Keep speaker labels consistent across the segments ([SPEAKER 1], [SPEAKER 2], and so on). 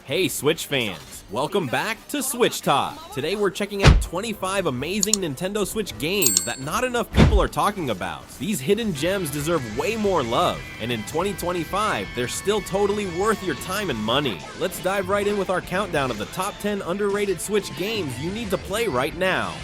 [SPEAKER 1] Hey Switch fans, welcome back to SwitchTop. Today we're checking out 25 amazing Nintendo Switch games that not enough people are talking about. These hidden gems deserve way more love, and in 2025, they're still totally worth your time and money. Let's dive right in with our countdown of the top 10 underrated Switch games you need to play right now.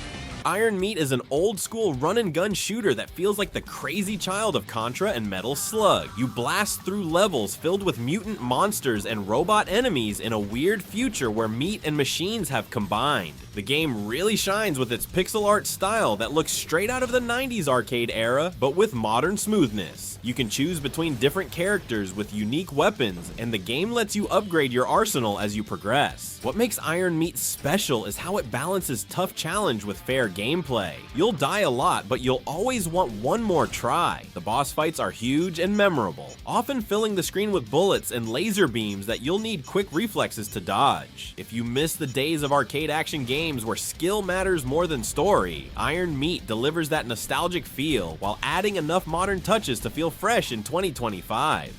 [SPEAKER 1] Iron Meat is an old-school run-and-gun shooter that feels like the crazy child of Contra and Metal Slug. You blast through levels filled with mutant monsters and robot enemies in a weird future where meat and machines have combined. The game really shines with its pixel art style that looks straight out of the 90s arcade era, but with modern smoothness. You can choose between different characters with unique weapons, and the game lets you upgrade your arsenal as you progress. What makes Iron Meat special is how it balances tough challenge with fair gameplay. You'll die a lot, but you'll always want one more try. The boss fights are huge and memorable, often filling the screen with bullets and laser beams that you'll need quick reflexes to dodge. If you miss the days of arcade action games where skill matters more than story, Iron Meat delivers that nostalgic feel while adding enough modern touches to feel fresh in 2025.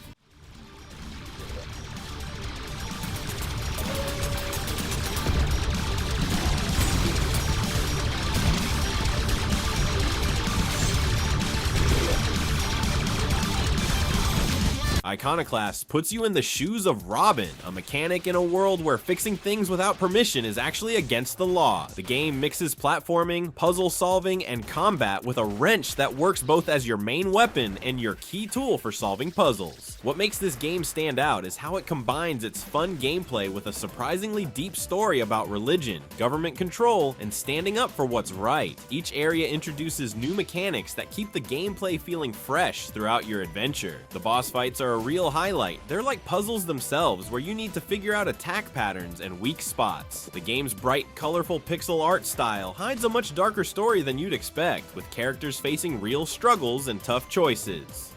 [SPEAKER 1] Iconoclasts puts you in the shoes of Robin, a mechanic in a world where fixing things without permission is actually against the law. The game mixes platforming, puzzle solving, and combat with a wrench that works both as your main weapon and your key tool for solving puzzles. What makes this game stand out is how it combines its fun gameplay with a surprisingly deep story about religion, government control, and standing up for what's right. Each area introduces new mechanics that keep the gameplay feeling fresh throughout your adventure. The boss fights are a real highlight. They're like puzzles themselves where you need to figure out attack patterns and weak spots. The game's bright, colorful pixel art style hides a much darker story than you'd expect, with characters facing real struggles and tough choices.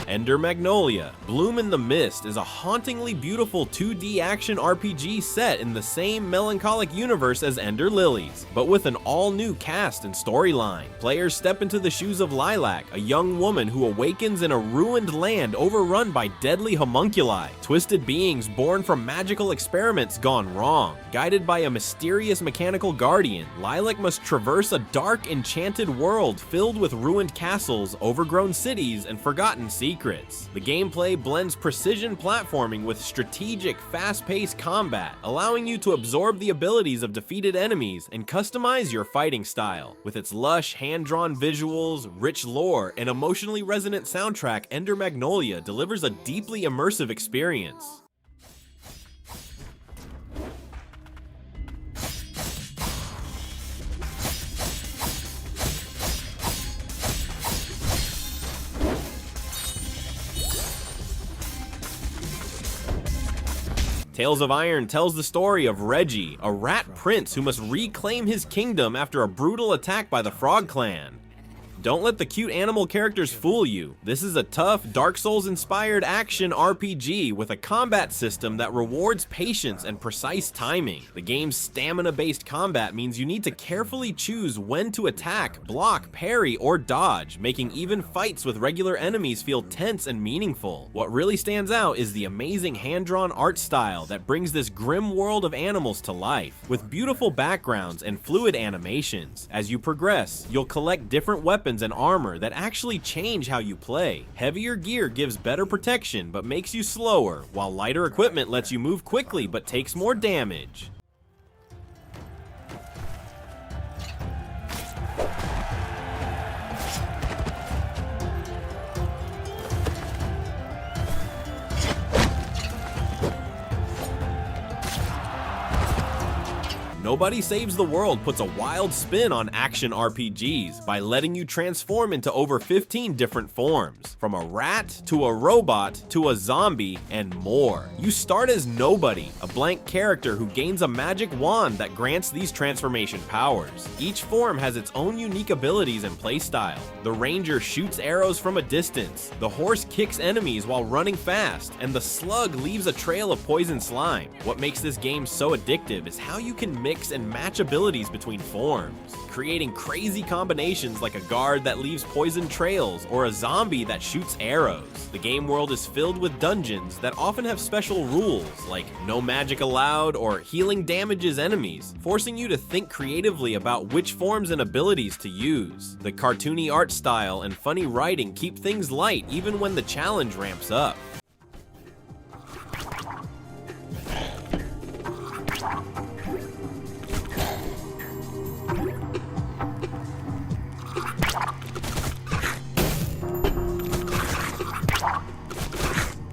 [SPEAKER 1] Ender Magnolia. Bloom in the Mist is a hauntingly beautiful 2D action RPG set in the same melancholic universe as Ender Lilies, but with an all-new cast and storyline. Players step into the shoes of Lilac, a young woman who awakens in a ruined land overrun by deadly homunculi, twisted beings born from magical experiments gone wrong. Guided by a mysterious mechanical guardian, Lilac must traverse a dark, enchanted world filled with ruined castles, overgrown cities, and forgotten secrets. The gameplay blends precision platforming with strategic, fast-paced combat, allowing you to absorb the abilities of defeated enemies and customize your fighting style. With its lush, hand-drawn visuals, rich lore, and emotionally resonant soundtrack, Ender Magnolia delivers a deeply immersive experience. Tales of Iron tells the story of Reggie, a rat prince who must reclaim his kingdom after a brutal attack by the Frog Clan. Don't let the cute animal characters fool you. This is a tough, Dark Souls-inspired action RPG with a combat system that rewards patience and precise timing. The game's stamina-based combat means you need to carefully choose when to attack, block, parry, or dodge, making even fights with regular enemies feel tense and meaningful. What really stands out is the amazing hand-drawn art style that brings this grim world of animals to life, with beautiful backgrounds and fluid animations. As you progress, you'll collect different weapons and armor that actually change how you play. Heavier gear gives better protection but makes you slower, while lighter equipment lets you move quickly but takes more damage. Nobody Saves the World puts a wild spin on action RPGs by letting you transform into over 15 different forms, from a rat to a robot to a zombie and more. You start as Nobody, a blank character who gains a magic wand that grants these transformation powers. Each form has its own unique abilities and playstyle. The ranger shoots arrows from a distance, the horse kicks enemies while running fast, and the slug leaves a trail of poison slime. What makes this game so addictive is how you can mix and match abilities between forms, creating crazy combinations like a guard that leaves poison trails or a zombie that shoots arrows. The game world is filled with dungeons that often have special rules, like no magic allowed or healing damages enemies, forcing you to think creatively about which forms and abilities to use. The cartoony art style and funny writing keep things light even when the challenge ramps up.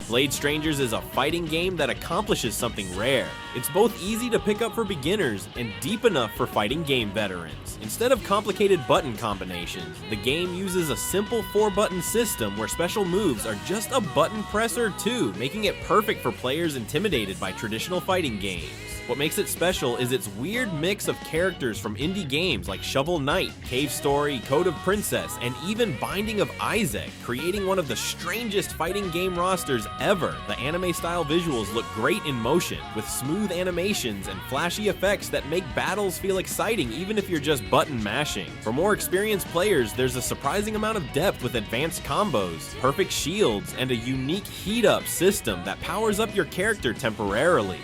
[SPEAKER 1] Blade Strangers is a fighting game that accomplishes something rare. It's both easy to pick up for beginners and deep enough for fighting game veterans. Instead of complicated button combinations, the game uses a simple 4-button system where special moves are just a button press or two, making it perfect for players intimidated by traditional fighting games. What makes it special is its weird mix of characters from indie games like Shovel Knight, Cave Story, Code of Princess, and even Binding of Isaac, creating one of the strangest fighting game rosters ever. The anime-style visuals look great in motion, with smooth animations and flashy effects that make battles feel exciting even if you're just button mashing. For more experienced players, there's a surprising amount of depth with advanced combos, perfect shields, and a unique heat-up system that powers up your character temporarily.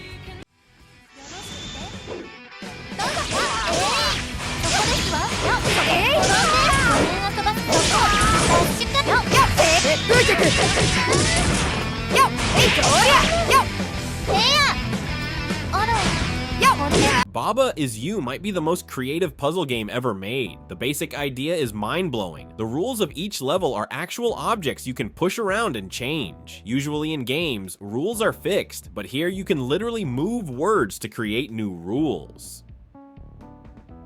[SPEAKER 1] Baba Is You might be the most creative puzzle game ever made. The basic idea is mind-blowing. The rules of each level are actual objects you can push around and change. Usually in games, rules are fixed, but here you can literally move words to create new rules.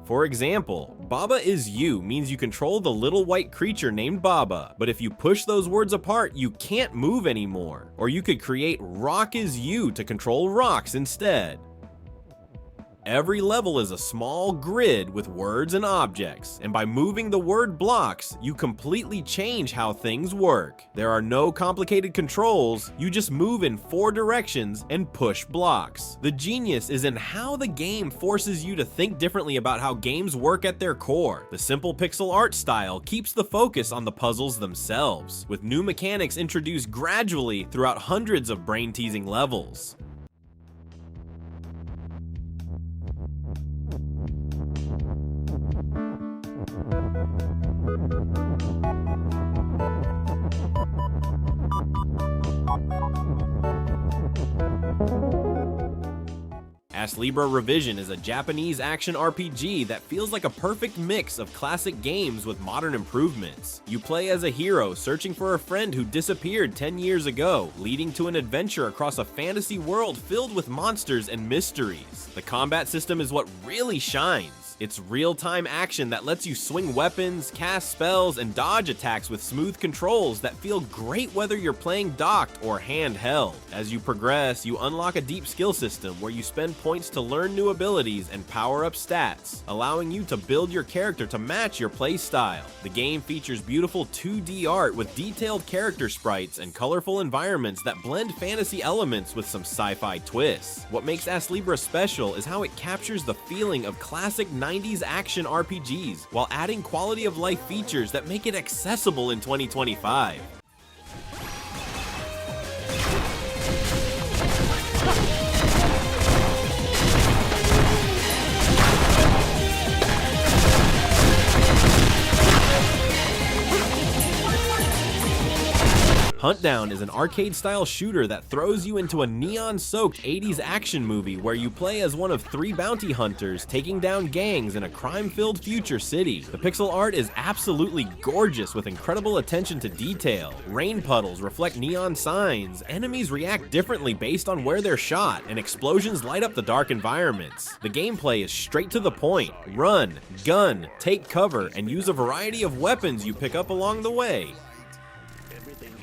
[SPEAKER 1] For example, Baba Is You means you control the little white creature named Baba, but if you push those words apart, you can't move anymore. Or you could create Rock Is You to control rocks instead. Every level is a small grid with words and objects, and by moving the word blocks, you completely change how things work. There are no complicated controls, you just move in 4 directions and push blocks. The genius is in how the game forces you to think differently about how games work at their core. The simple pixel art style keeps the focus on the puzzles themselves, with new mechanics introduced gradually throughout hundreds of brain-teasing levels. Astlibra Revision is a Japanese action RPG that feels like a perfect mix of classic games with modern improvements. You play as a hero searching for a friend who disappeared 10 years ago, leading to an adventure across a fantasy world filled with monsters and mysteries. The combat system is what really shines. It's real-time action that lets you swing weapons, cast spells, and dodge attacks with smooth controls that feel great whether you're playing docked or handheld. As you progress, you unlock a deep skill system where you spend points to learn new abilities and power up stats, allowing you to build your character to match your play style. The game features beautiful 2D art with detailed character sprites and colorful environments that blend fantasy elements with some sci-fi twists. What makes Astlibra special is how it captures the feeling of classic 90s action RPGs while adding quality of life features that make it accessible in 2025. Huntdown is an arcade-style shooter that throws you into a neon-soaked 80s action movie where you play as one of 3 bounty hunters taking down gangs in a crime-filled future city. The pixel art is absolutely gorgeous with incredible attention to detail. Rain puddles reflect neon signs, enemies react differently based on where they're shot, and explosions light up the dark environments. The gameplay is straight to the point. Run, gun, take cover, and use a variety of weapons you pick up along the way.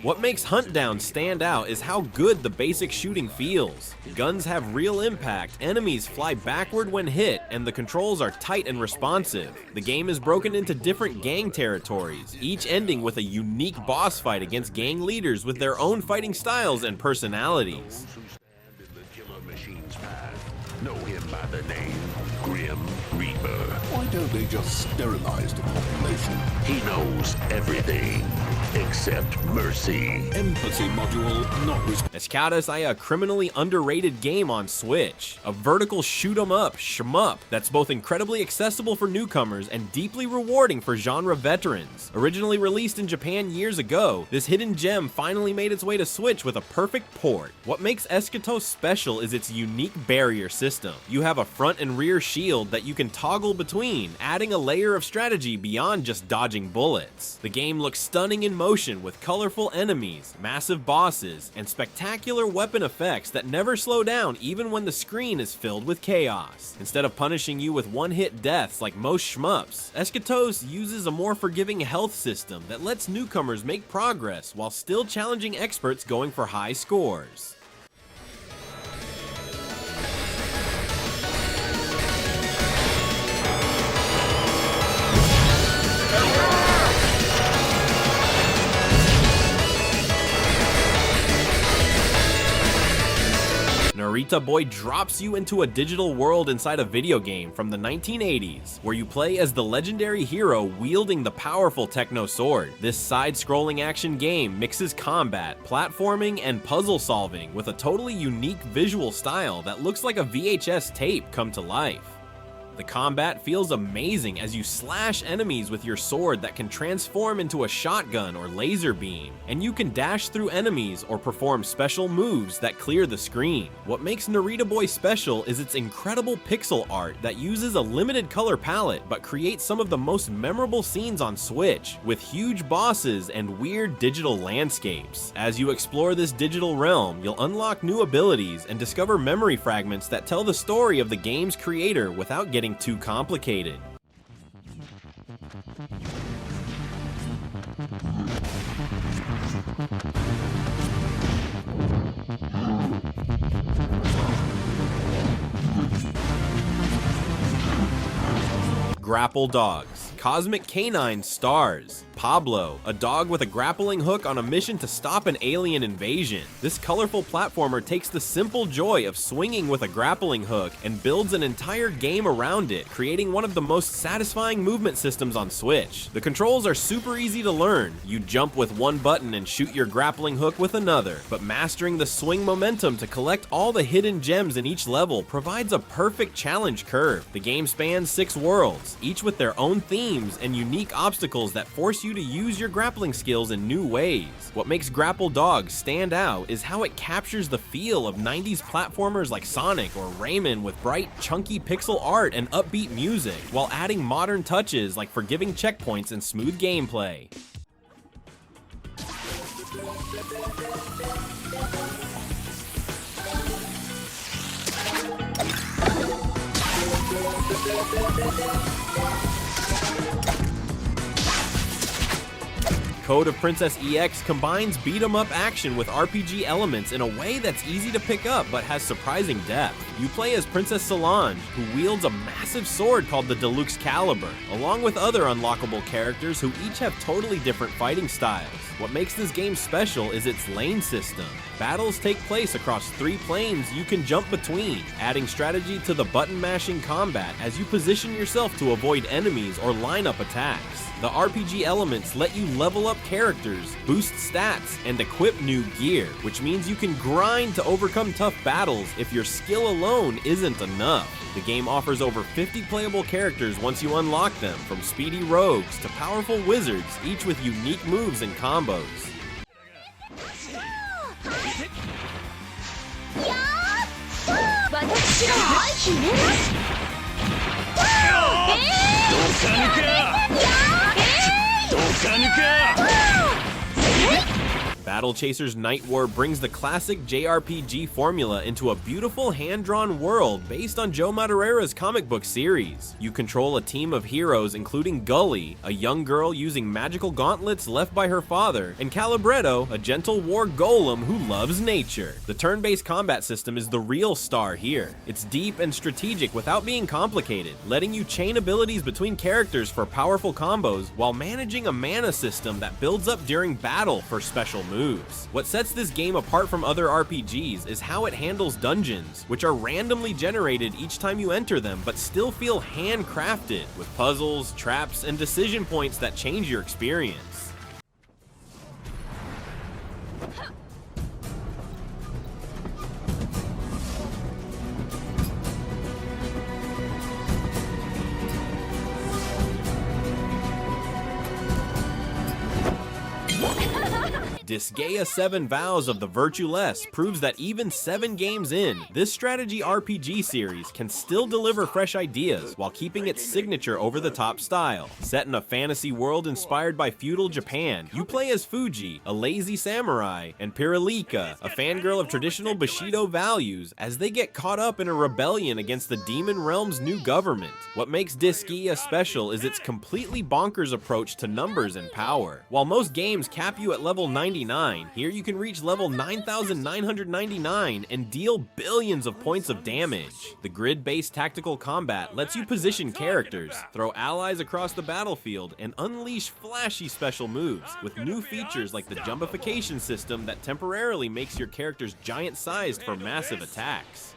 [SPEAKER 1] What makes Huntdown stand out is how good the basic shooting feels. Guns have real impact, enemies fly backward when hit, and the controls are tight and responsive. The game is broken into different gang territories, each ending with a unique boss fight against gang leaders with their own fighting styles and personalities.
[SPEAKER 2] Know him by the name Grim Reaper.
[SPEAKER 3] Why don't they just sterilize the population?
[SPEAKER 2] He knows everything except mercy.
[SPEAKER 3] Empathy module not
[SPEAKER 1] Eschatos, a criminally underrated game on Switch. A vertical shoot-'em-up shmup that's both incredibly accessible for newcomers and deeply rewarding for genre veterans. Originally released in Japan years ago, this hidden gem finally made its way to Switch with a perfect port. What makes Eschatos special is its unique barrier system. You have a front and rear shield that you can toggle between, adding a layer of strategy beyond just dodging bullets. The game looks stunning in motion with colorful enemies, massive bosses, and spectacular weapon effects that never slow down even when the screen is filled with chaos. Instead of punishing you with one-hit deaths like most shmups, Eschatos uses a more forgiving health system that lets newcomers make progress while still challenging experts going for high scores. Narita Boy drops you into a digital world inside a video game from the 1980s, where you play as the legendary hero wielding the powerful techno sword. This side-scrolling action game mixes combat, platforming, and puzzle solving with a totally unique visual style that looks like a VHS tape come to life. The combat feels amazing as you slash enemies with your sword that can transform into a shotgun or laser beam, and you can dash through enemies or perform special moves that clear the screen. What makes Narita Boy special is its incredible pixel art that uses a limited color palette but creates some of the most memorable scenes on Switch, with huge bosses and weird digital landscapes. As you explore this digital realm, you'll unlock new abilities and discover memory fragments that tell the story of the game's creator without getting too complicated. Grapple dogs. Cosmic Canines stars. Pablo, a dog with a grappling hook on a mission to stop an alien invasion. This colorful platformer takes the simple joy of swinging with a grappling hook and builds an entire game around it, creating one of the most satisfying movement systems on Switch. The controls are super easy to learn. You jump with one button and shoot your grappling hook with another, but mastering the swing momentum to collect all the hidden gems in each level provides a perfect challenge curve. The game spans 6 worlds, each with their own themes and unique obstacles that force you to use your grappling skills in new ways. What makes Grapple Dogs stand out is how it captures the feel of 90s platformers like Sonic or Rayman with bright, chunky pixel art and upbeat music, while adding modern touches like forgiving checkpoints and smooth gameplay. Code of Princess EX combines beat-em-up action with RPG elements in a way that's easy to pick up but has surprising depth. You play as Princess Solange, who wields a massive sword called the Deluxe Caliber, along with other unlockable characters who each have totally different fighting styles. What makes this game special is its lane system. Battles take place across 3 planes you can jump between, adding strategy to the button-mashing combat as you position yourself to avoid enemies or line up attacks. The RPG elements let you level up characters, boost stats, and equip new gear, which means you can grind to overcome tough battles if your skill alone isn't enough. The game offers over 50 playable characters once you unlock them, from speedy rogues to powerful wizards, each with unique moves and combos. Battle Chasers Nightwar brings the classic JRPG formula into a beautiful hand-drawn world based on Joe Madureira's comic book series. You control a team of heroes including Gully, a young girl using magical gauntlets left by her father, and Calibretto, a gentle war golem who loves nature. The turn-based combat system is the real star here. It's deep and strategic without being complicated, letting you chain abilities between characters for powerful combos while managing a mana system that builds up during battle for special moves. What sets this game apart from other RPGs is how it handles dungeons, which are randomly generated each time you enter them but still feel handcrafted, with puzzles, traps, and decision points that change your experience. Disgaea 7 Vows of the Virtueless proves that even 7 games in, this strategy RPG series can still deliver fresh ideas while keeping its signature over-the-top style. Set in a fantasy world inspired by feudal Japan, you play as Fuji, a lazy samurai, and Pirilika, a fangirl of traditional Bushido values, as they get caught up in a rebellion against the Demon Realm's new government. What makes Disgaea special is its completely bonkers approach to numbers and power. While most games cap you at level 99, here you can reach level 9,999 and deal billions of points of damage. The grid-based tactical combat lets you position characters, throw allies across the battlefield, and unleash flashy special moves, with new features like the jumpification system that temporarily makes your characters giant-sized for massive attacks.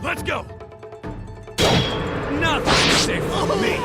[SPEAKER 2] Let's go! Nothing's safe from me!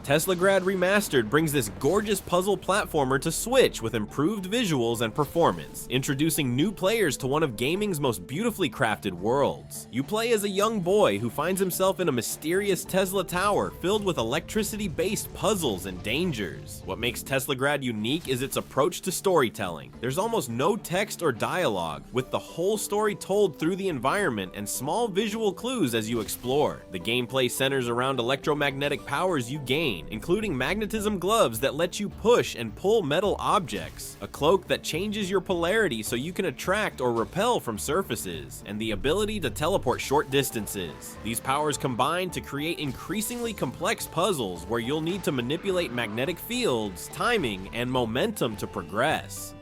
[SPEAKER 1] Teslagrad Remastered brings this gorgeous puzzle platformer to Switch with improved visuals and performance, introducing new players to one of gaming's most beautifully crafted worlds. You play as a young boy who finds himself in a mysterious Tesla tower filled with electricity-based puzzles and dangers. What makes Teslagrad unique is its approach to storytelling. There's almost no text or dialogue, with the whole story told through the environment and small visual clues as you explore. The gameplay centers around electromagnetic powers you gain, including magnetism gloves that let you push and pull metal objects, a cloak that changes your polarity so you can attract or repel from surfaces, and the ability to teleport short distances. These powers combine to create increasingly complex puzzles where you'll need to manipulate magnetic fields, timing, and momentum to progress.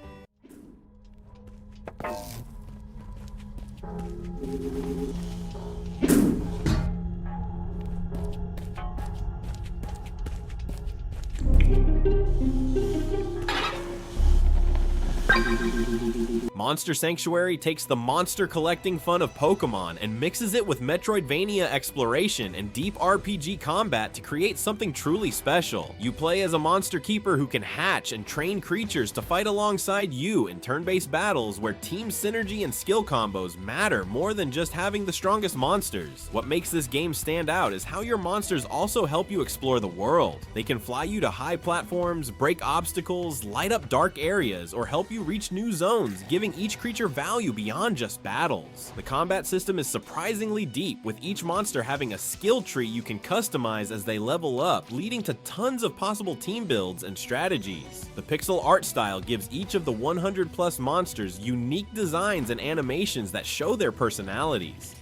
[SPEAKER 1] Monster Sanctuary takes the monster collecting fun of Pokemon and mixes it with Metroidvania exploration and deep RPG combat to create something truly special. You play as a monster keeper who can hatch and train creatures to fight alongside you in turn-based battles where team synergy and skill combos matter more than just having the strongest monsters. What makes this game stand out is how your monsters also help you explore the world. They can fly you to high platforms, break obstacles, light up dark areas, or help you reach new zones, giving each creature value beyond just battles. The combat system is surprisingly deep, with each monster having a skill tree you can customize as they level up, leading to tons of possible team builds and strategies. The pixel art style gives each of the 100+ monsters unique designs and animations that show their personalities.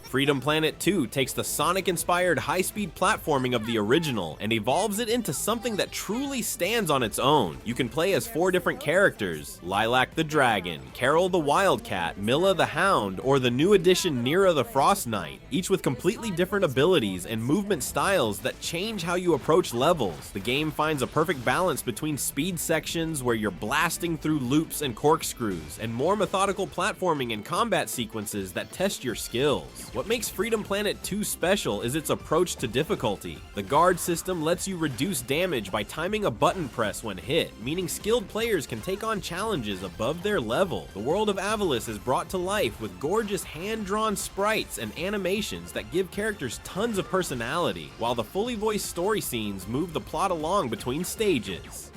[SPEAKER 1] Freedom Planet 2 takes the Sonic-inspired high-speed platforming of the original and evolves it into something that truly stands on its own. You can play as 4 different characters: Lilac the Dragon, Carol the Wildcat, Milla the Hound, or the new addition Nira the Frost Knight, each with completely different abilities and movement styles that change how you approach levels. The game finds a perfect balance between speed sections where you're blasting through loops and corkscrews, and more methodical platforming and combat sequences that test your skills. What What makes Freedom Planet 2 special is its approach to difficulty. The guard system lets you reduce damage by timing a button press when hit, meaning skilled players can take on challenges above their level. The world of Avilice is brought to life with gorgeous hand-drawn sprites and animations that give characters tons of personality, while the fully voiced story scenes move the plot along between stages.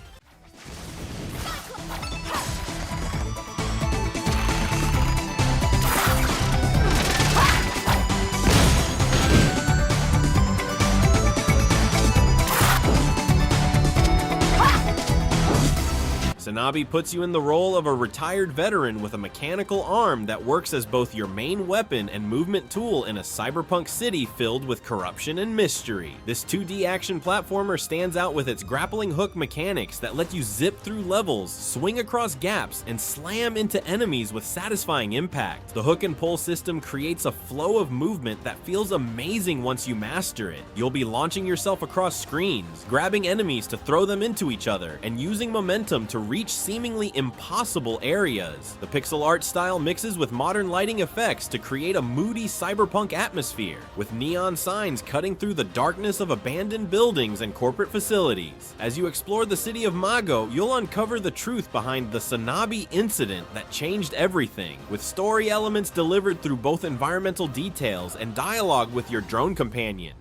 [SPEAKER 1] Sanabi puts you in the role of a retired veteran with a mechanical arm that works as both your main weapon and movement tool in a cyberpunk city filled with corruption and mystery. This 2D action platformer stands out with its grappling hook mechanics that let you zip through levels, swing across gaps, and slam into enemies with satisfying impact. The hook and pull system creates a flow of movement that feels amazing once you master it. You'll be launching yourself across screens, grabbing enemies to throw them into each other, and using momentum to reach seemingly impossible areas. The pixel art style mixes with modern lighting effects to create a moody cyberpunk atmosphere, with neon signs cutting through the darkness of abandoned buildings and corporate facilities. As you explore the city of Mago, you'll uncover the truth behind the Sanabi incident that changed everything, with story elements delivered through both environmental details and dialogue with your drone companion.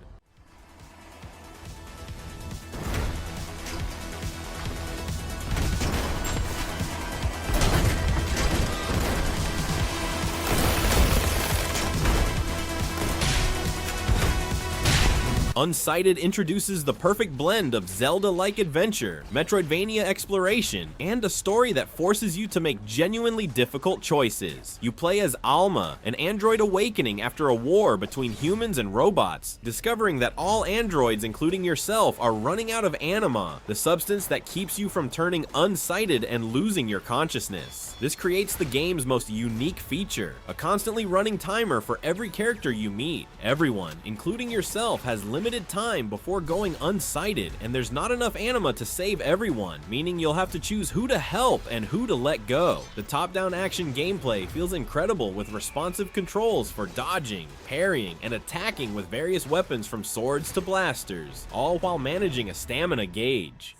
[SPEAKER 1] Unsighted introduces the perfect blend of Zelda-like adventure, Metroidvania exploration, and a story that forces you to make genuinely difficult choices. You play as Alma, an android awakening after a war between humans and robots, discovering that all androids, including yourself, are running out of anima, the substance that keeps you from turning unsighted and losing your consciousness. This creates the game's most unique feature, a constantly running timer for every character you meet. Everyone, including yourself, has limited time before going unsighted, and there's not enough anima to save everyone, meaning you'll have to choose who to help and who to let go. The top-down action gameplay feels incredible with responsive controls for dodging, parrying, and attacking with various weapons from swords to blasters, all while managing a stamina gauge.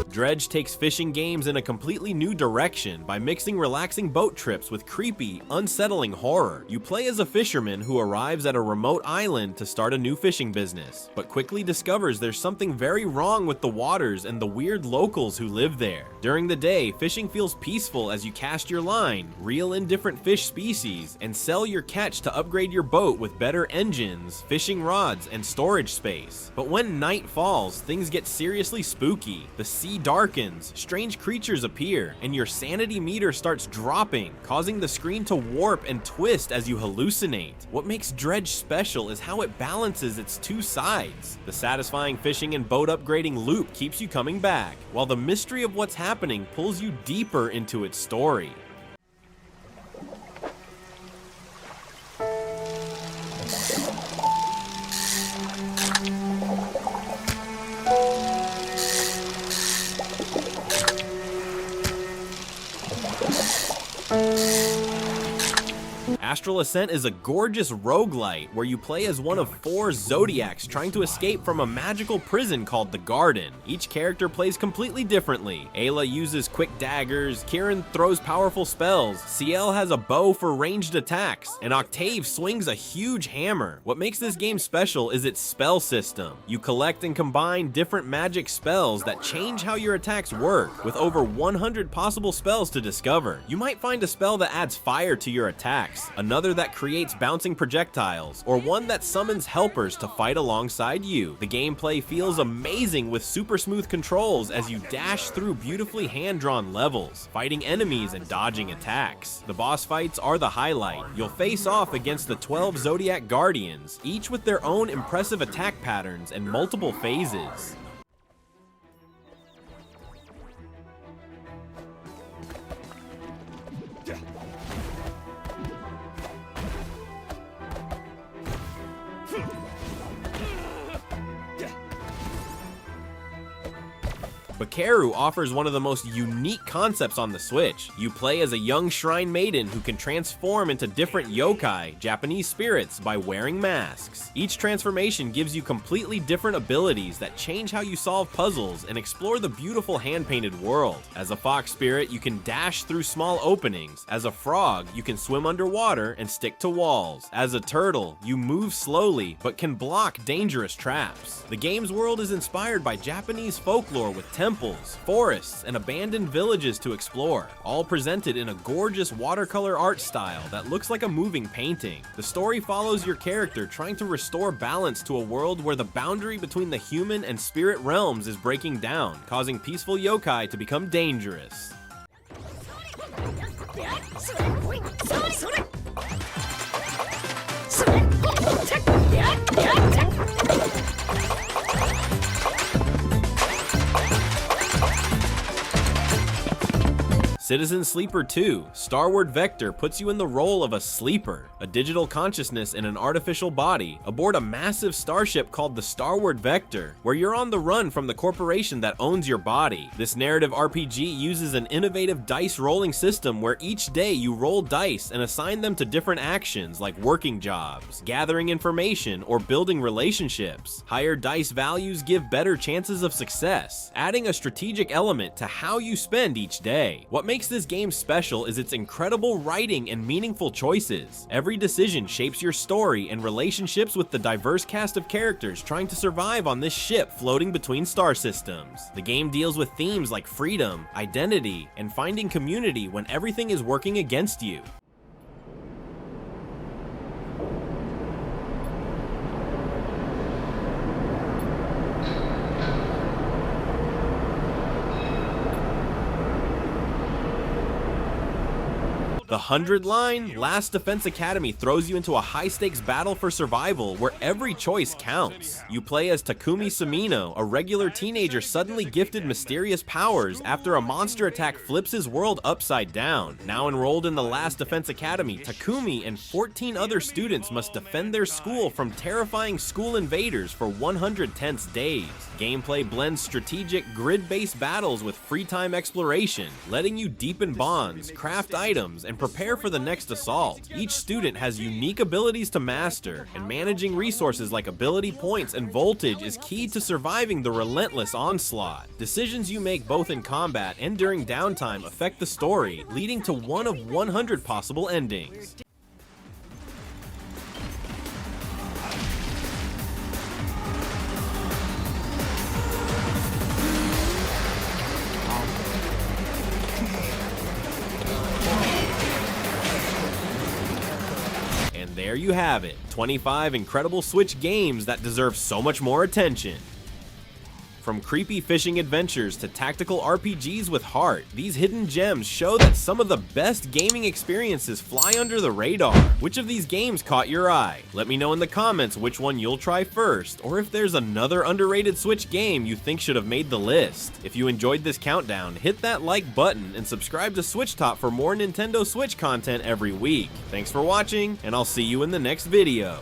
[SPEAKER 1] Dredge takes fishing games in a completely new direction by mixing relaxing boat trips with creepy, unsettling horror. You play as a fisherman who arrives at a remote island to start a new fishing business, but quickly discovers there's something very wrong with the waters and the weird locals who live there. During the day, fishing feels peaceful as you cast your line, reel in different fish species, and sell your catch to upgrade your boat with better engines, fishing rods, and storage space. But when night falls, things get seriously spooky. The sea darkens, strange creatures appear, and your sanity meter starts dropping, causing the screen to warp and twist as you hallucinate. What makes Dredge special is how it balances its two sides. The satisfying fishing and boat upgrading loop keeps you coming back, while the mystery of what's happening pulls you deeper into its story. Astral Ascent is a gorgeous roguelite where you play as one of 4 zodiacs trying to escape from a magical prison called the Garden. Each character plays completely differently. Ayla uses quick daggers, Kieran throws powerful spells, Ciel has a bow for ranged attacks, and Octave swings a huge hammer. What makes this game special is its spell system. You collect and combine different magic spells that change how your attacks work, with over 100 possible spells to discover. You might find a spell that adds fire to your attacks, another that creates bouncing projectiles, or one that summons helpers to fight alongside you. The gameplay feels amazing with super smooth controls as you dash through beautifully hand-drawn levels, fighting enemies and dodging attacks. The boss fights are the highlight. You'll face off against the 12 Zodiac Guardians, each with their own impressive attack patterns and multiple phases. Bakeru offers one of the most unique concepts on the Switch. You play as a young shrine maiden who can transform into different yokai, Japanese spirits, by wearing masks. Each transformation gives you completely different abilities that change how you solve puzzles and explore the beautiful hand-painted world. As a fox spirit, you can dash through small openings. As a frog, you can swim underwater and stick to walls. As a turtle, you move slowly but can block dangerous traps. The game's world is inspired by Japanese folklore with temples, forests, and abandoned villages to explore, all presented in a gorgeous watercolor art style that looks like a moving painting. The story follows your character trying to restore balance to a world where the boundary between the human and spirit realms is breaking down, causing peaceful yokai to become dangerous. Citizen Sleeper 2, Starward Vector puts you in the role of a sleeper, a digital consciousness in an artificial body, aboard a massive starship called the Starward Vector, where you're on the run from the corporation that owns your body. This narrative RPG uses an innovative dice rolling system where each day you roll dice and assign them to different actions like working jobs, gathering information, or building relationships. Higher dice values give better chances of success, adding a strategic element to how you spend each day. What makes this game special is its incredible writing and meaningful choices. Every decision shapes your story and relationships with the diverse cast of characters trying to survive on this ship floating between star systems. The game deals with themes like freedom, identity, and finding community when everything is working against you. The 100 line, Last Defense Academy throws you into a high-stakes battle for survival where every choice counts. You play as Takumi Sumino, a regular teenager suddenly gifted mysterious powers after a monster attack flips his world upside down. Now enrolled in the Last Defense Academy, Takumi and 14 other students must defend their school from terrifying school invaders for 100 tense days. Gameplay blends strategic, grid-based battles with free-time exploration, letting you deepen bonds, craft items, and prepare for the next assault. Each student has unique abilities to master, and managing resources like ability points and voltage is key to surviving the relentless onslaught. Decisions you make both in combat and during downtime affect the story, leading to one of 100 possible endings. There you have it, 25 incredible Switch games that deserve so much more attention. From creepy fishing adventures to tactical RPGs with heart, these hidden gems show that some of the best gaming experiences fly under the radar. Which of these games caught your eye? Let me know in the comments which one you'll try first, or if there's another underrated Switch game you think should have made the list. If you enjoyed this countdown, hit that like button and subscribe to SwitchTop for more Nintendo Switch content every week. Thanks for watching, and I'll see you in the next video.